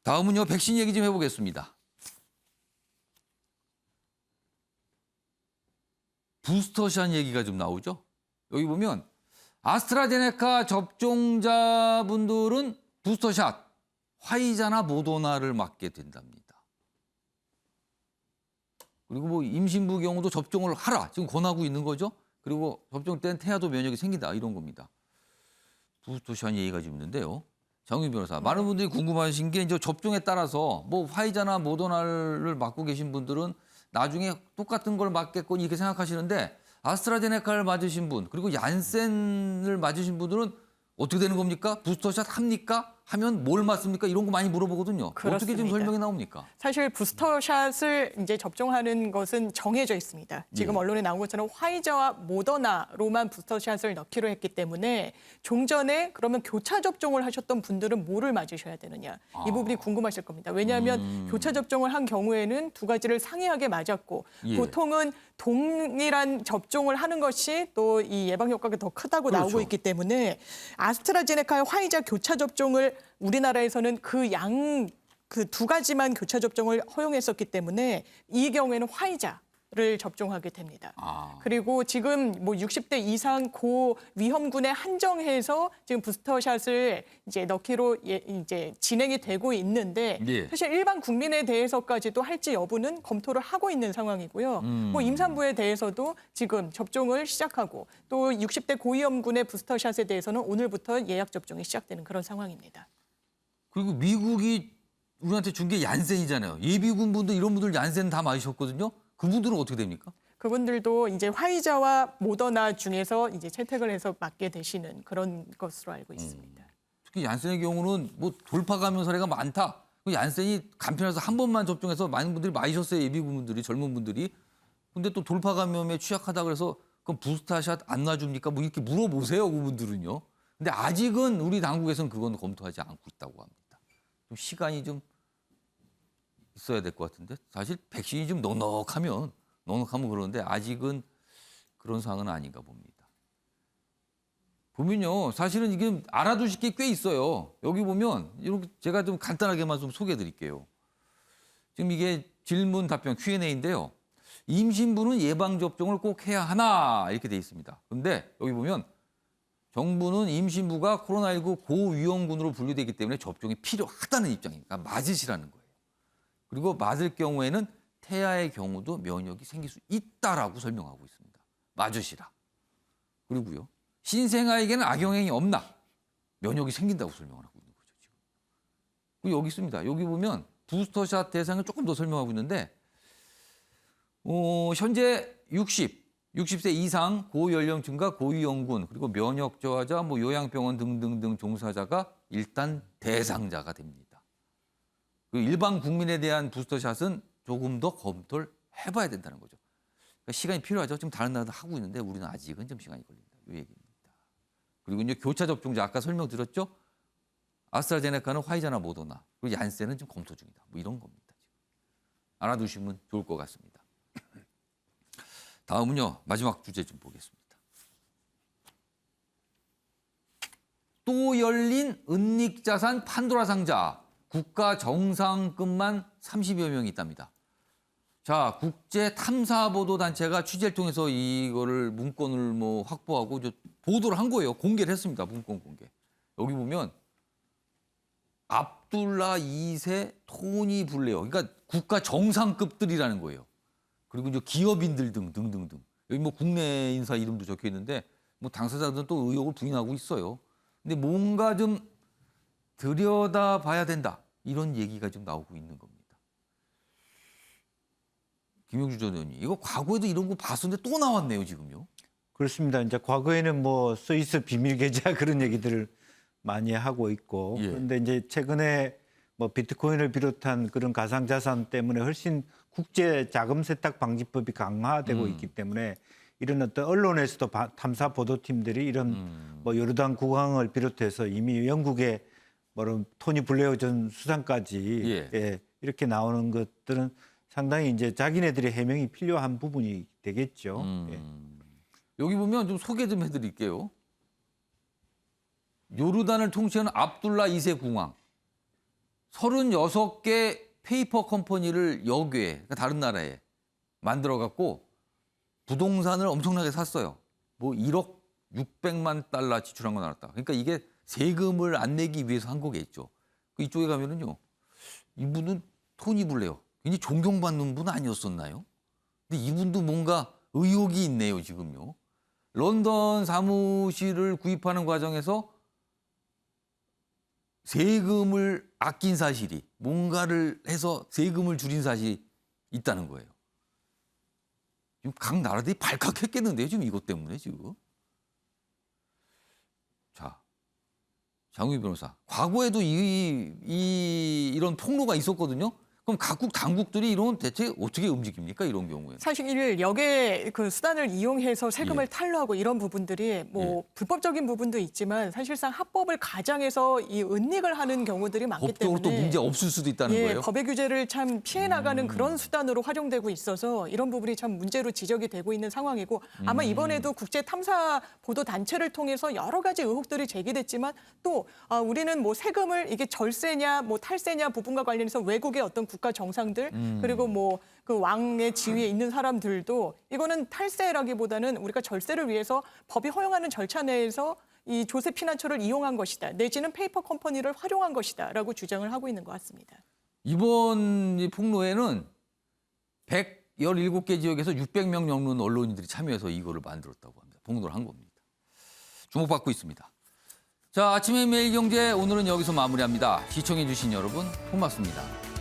다음은요, 백신 얘기 좀 해보겠습니다. 부스터샷 얘기가 좀 나오죠. 여기 보면 아스트라제네카 접종자분들은 부스터샷, 화이자나 모더나를 맞게 된답니다. 그리고 뭐 임신부 경우도 접종을 하라 지금 권하고 있는 거죠. 그리고 접종 때는 태아도 면역이 생긴다 이런 겁니다. 부스터샷 얘기가 좀 있는데요. 장윤 변호사, 많은 분들이 궁금하신 게 이제 접종에 따라서 뭐 화이자나 모더나를 맞고 계신 분들은 나중에 똑같은 걸 맞겠거니 이렇게 생각하시는데 아스트라제네카를 맞으신 분 그리고 얀센을 맞으신 분들은 어떻게 되는 겁니까? 부스터샷 합니까? 하면 뭘 맞습니까? 이런 거 많이 물어보거든요. 그렇습니다. 어떻게 좀 설명이 나옵니까? 사실 부스터샷을 이제 접종하는 것은 정해져 있습니다. 지금 예. 언론에 나온 것처럼 화이자와 모더나로만 부스터샷을 넣기로 했기 때문에 종전에 그러면 교차 접종을 하셨던 분들은 뭐를 맞으셔야 되느냐. 이 부분이 궁금하실 겁니다. 왜냐하면 교차 접종을 한 경우에는 두 가지를 상이하게 맞았고 예. 보통은 동일한 접종을 하는 것이 또 이 예방 효과가 더 크다고 그렇죠. 나오고 있기 때문에 아스트라제네카의 화이자 교차 접종을 우리나라에서는 그 두 가지만 교차 접종을 허용했었기 때문에 이 경우에는 화이자를 접종하게 됩니다. 그리고 지금 뭐 60대 이상 고 위험군에 한정해서 지금 부스터샷을 이제 넣기로 이제 진행이 되고 있는데 예. 사실 일반 국민에 대해서까지도 할지 여부는 검토를 하고 있는 상황이고요. 뭐 임산부에 대해서도 지금 접종을 시작하고 또 60대 고위험군의 부스터샷에 대해서는 오늘부터 예약 접종이 시작되는 그런 상황입니다. 그리고 미국이 우리한테 준 게 얀센이잖아요. 예비군 분들 이런 분들 얀센 다 맞으셨거든요. 그분들은 어떻게 됩니까? 그분들도 이제 화이자와 모더나 중에서 이제 채택을 해서 맞게 되시는 그런 것으로 알고 있습니다. 특히 얀센의 경우는 뭐 돌파 감염 사례가 많다. 그 얀센이 간편해서 한 번만 접종해서 많은 분들이 맞으셨어요. 예비군 분들이 젊은 분들이. 근데 또 돌파 감염에 취약하다 그래서 그럼 부스터샷 안 놔줍니까? 뭐 이렇게 물어보세요. 그분들은요. 근데 아직은 우리 당국에서는 그건 검토하지 않고 있다고 합니다. 좀 시간이 좀 있어야 될 것 같은데 사실 백신이 좀 넉넉하면 그러는데 아직은 그런 상황은 아닌가 봅니다. 보면요, 사실은 이게 알아두실 게 꽤 있어요. 여기 보면 이렇게 제가 좀 간단하게만 좀 소개해드릴게요. 지금 이게 질문 답변 Q&A인데요. 임신부는 예방 접종을 꼭 해야 하나 이렇게 돼 있습니다. 그런데 여기 보면 정부는 임신부가 코로나19 고위험군으로 분류되기 때문에 접종이 필요하다는 입장이니까 맞으시라는 거예요. 그리고 맞을 경우에는 태아의 경우도 면역이 생길 수 있다라고 설명하고 있습니다. 맞으시라. 그리고요. 신생아에게는 악영향이 없나? 면역이 생긴다고 설명을 하고 있는 거죠. 지금. 그리고 여기 있습니다. 여기 보면 부스터샷 대상을 조금 더 설명하고 있는데 현재 60세 이상 고연령층과 고위험군 그리고 면역 저하자, 뭐 요양병원 등등등 종사자가 일단 대상자가 됩니다. 그 일반 국민에 대한 부스터샷은 조금 더 검토를 해봐야 된다는 거죠. 그러니까 시간이 필요하죠. 지금 다른 나라도 하고 있는데 우리는 아직은 좀 시간이 걸린다. 이 얘기입니다. 그리고 이제 교차 접종자 아까 설명드렸죠. 아스트라제네카는 화이자나 모더나 그리고 얀센은 좀 검토 중이다. 뭐 이런 겁니다. 지금. 알아두시면 좋을 것 같습니다. 다음은요. 마지막 주제 좀 보겠습니다. 또 열린 은닉자산 판도라 상자. 국가 정상급만 30여 명이 있답니다. 자, 국제 탐사 보도 단체가 취재를 통해서 이거를 문건을 뭐 확보하고 보도를 한 거예요. 공개를 했습니다. 문건 공개. 여기 보면 압둘라 2세 토니 블레어. 그러니까 국가 정상급들이라는 거예요. 그리고 이제 기업인들 등등등. 여기 뭐 국내 인사 이름도 적혀 있는데 뭐 당사자들은 또 의혹을 부인하고 있어요. 근데 뭔가 좀 들여다봐야 된다. 이런 얘기가 좀 나오고 있는 겁니다. 김영주 전 의원님, 이거 과거에도 이런 거 봤었는데 또 나왔네요, 지금요. 그렇습니다. 이제 과거에는 뭐 스위스 비밀 계좌 그런 얘기들을 많이 하고 있고 예. 그런데 이제 최근에 뭐 비트코인을 비롯한 그런 가상자산 때문에 훨씬 국제 자금 세탁 방지법이 강화되고 있기 때문에 이런 어떤 언론에서도 탐사 보도팀들이 이런 뭐 요르단 국왕을 비롯해서 이미 영국의 뭐 토니 블레어 전 수상까지 예. 이렇게 나오는 것들은 상당히 이제 자기네들의 해명이 필요한 부분이 되겠죠. 예. 여기 보면 좀 소개 좀 해드릴게요. 요르단을 통치하는 압둘라 2세 국왕. 36개 페이퍼 컴퍼니를 여교에, 그러니까 다른 나라에 만들어 갖고 부동산을 엄청나게 샀어요. 뭐 1억 600만 달러 지출한 거 나왔다. 그러니까 이게 세금을 안 내기 위해서 한 거겠죠. 이쪽에 가면은요, 이분은 토니 블레어, 굉장히 존경받는 분 아니었었나요? 근데 이분도 뭔가 의혹이 있네요, 지금요. 런던 사무실을 구입하는 과정에서 세금을 아낀 사실이, 뭔가를 해서 세금을 줄인 사실이 있다는 거예요. 지금 각 나라들이 발칵했겠는데요, 지금 이것 때문에 지금. 자, 장우희 변호사, 과거에도 이런 폭로가 있었거든요. 그럼 각국 당국들이 이런 대체 어떻게 움직입니까? 이런 경우에는. 사실 역의 그 수단을 이용해서 세금을 예. 탈루하고 이런 부분들이 뭐 불법적인 부분도 있지만 사실상 합법을 가장해서 이 은닉을 하는 경우들이 많기 법적으로 또 때문에 문제 없을 수도 있다는 예, 거예요. 법의 규제를 참 피해 나가는 그런 수단으로 활용되고 있어서 이런 부분이 참 문제로 지적이 되고 있는 상황이고 아마 이번에도 국제 탐사 보도 단체를 통해서 여러 가지 의혹들이 제기됐지만 또 우리는 뭐 세금을 이게 절세냐 뭐 탈세냐 부분과 관련해서 외국의 어떤 국가 정상들 그리고 뭐 그 왕의 지위에 있는 사람들도 이거는 탈세라기보다는 우리가 절세를 위해서 법이 허용하는 절차 내에서 이 조세 피난처를 이용한 것이다. 내지는 페이퍼 컴퍼니를 활용한 것이다라고 주장을 하고 있는 것 같습니다. 이번 이 폭로에는 117개 지역에서 600명 넘는 언론인들이 참여해서 이거를 만들었다고 합니다. 폭로를 한 겁니다. 주목받고 있습니다. 자, 아침의 매일경제 오늘은 여기서 마무리합니다. 시청해 주신 여러분 고맙습니다.